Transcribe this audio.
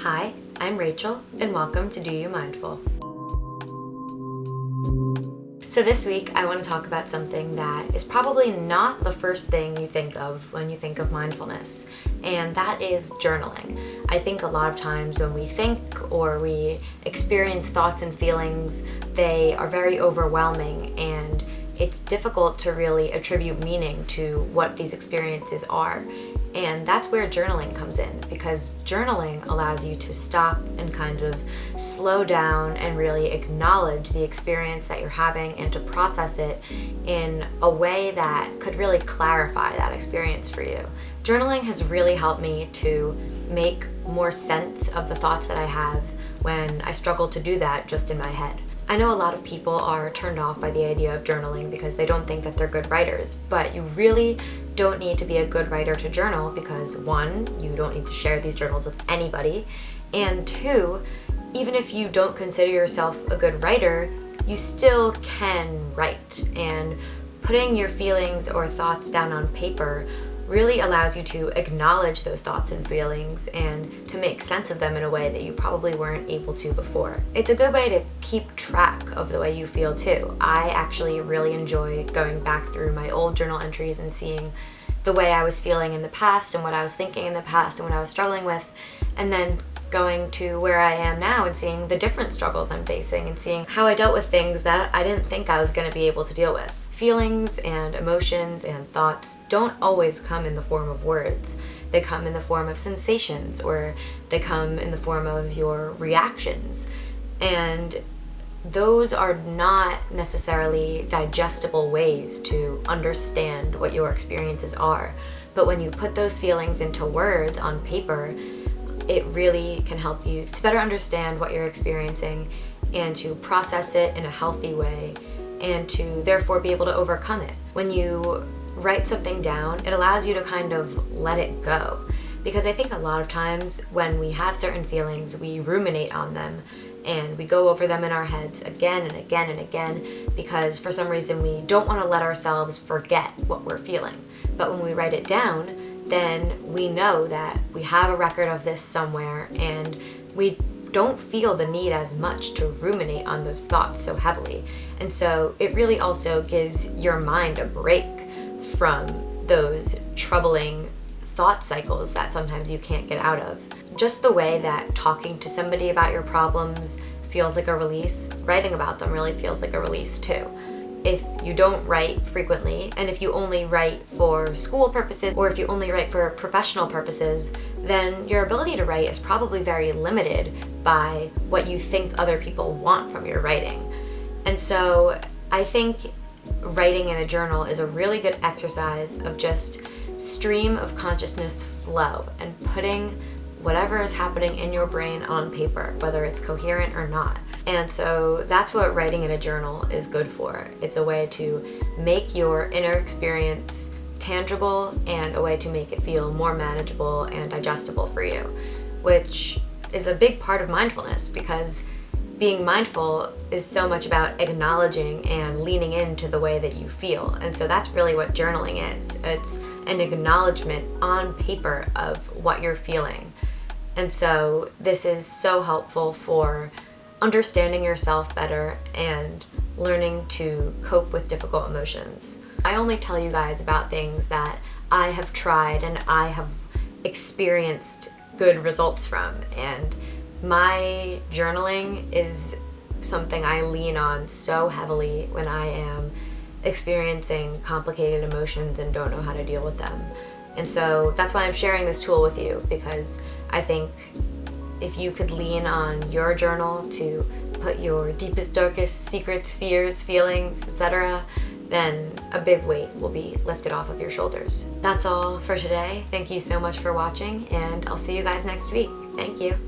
Hi, I'm Rachel, and welcome to Do You Mindful. So this week, I want to talk about something that is probably not the first thing you think of when you think of mindfulness, and that is journaling. I think a lot of times when we think or we experience thoughts and feelings, they are very overwhelming, and it's difficult to really attribute meaning to what these experiences are. And that's where journaling comes in, because journaling allows you to stop and kind of slow down and really acknowledge the experience that you're having and to process it in a way that could really clarify that experience for you. Journaling has really helped me to make more sense of the thoughts that I have when I struggle to do that just in my head. I know a lot of people are turned off by the idea of journaling because they don't think that they're good writers, but you really don't need to be a good writer to journal because one, you don't need to share these journals with anybody, and two, even if you don't consider yourself a good writer, you still can write, and putting your feelings or thoughts down on paper really allows you to acknowledge those thoughts and feelings and to make sense of them in a way that you probably weren't able to before. It's a good way to keep track of the way you feel too. I actually really enjoy going back through my old journal entries and seeing the way I was feeling in the past and what I was thinking in the past and what I was struggling with, and then going to where I am now and seeing the different struggles I'm facing and seeing how I dealt with things that I didn't think I was going to be able to deal with. Feelings and emotions and thoughts don't always come in the form of words. They come in the form of sensations, or they come in the form of your reactions. And those are not necessarily digestible ways to understand what your experiences are. But when you put those feelings into words on paper, it really can help you to better understand what you're experiencing and to process it in a healthy way, and to therefore be able to overcome it. When you write something down, it allows you to kind of let it go. Because I think a lot of times when we have certain feelings, we ruminate on them and we go over them in our heads again and again and again because for some reason we don't want to let ourselves forget what we're feeling. But when we write it down, then we know that we have a record of this somewhere, and we don't feel the need as much to ruminate on those thoughts so heavily. And so it really also gives your mind a break from those troubling thought cycles that sometimes you can't get out of. Just the way that talking to somebody about your problems feels like a release, writing about them really feels like a release too. If you don't write frequently, and if you only write for school purposes, or if you only write for professional purposes, then your ability to write is probably very limited by what you think other people want from your writing. And so I think writing in a journal is a really good exercise of just stream of consciousness flow and putting whatever is happening in your brain on paper, whether it's coherent or not. And so that's what writing in a journal is good for. It's a way to make your inner experience tangible and a way to make it feel more manageable and digestible for you, which is a big part of mindfulness, because being mindful is so much about acknowledging and leaning into the way that you feel. And so that's really what journaling is. It's an acknowledgement on paper of what you're feeling. And so this is so helpful for understanding yourself better and learning to cope with difficult emotions. I only tell you guys about things that I have tried and I have experienced good results from, and my journaling is something I lean on so heavily when I am experiencing complicated emotions and don't know how to deal with them. And so that's why I'm sharing this tool with you, because I think if you could lean on your journal to put your deepest, darkest secrets, fears, feelings, etc., then a big weight will be lifted off of your shoulders. That's all for today. Thank you so much for watching, and I'll see you guys next week. Thank you.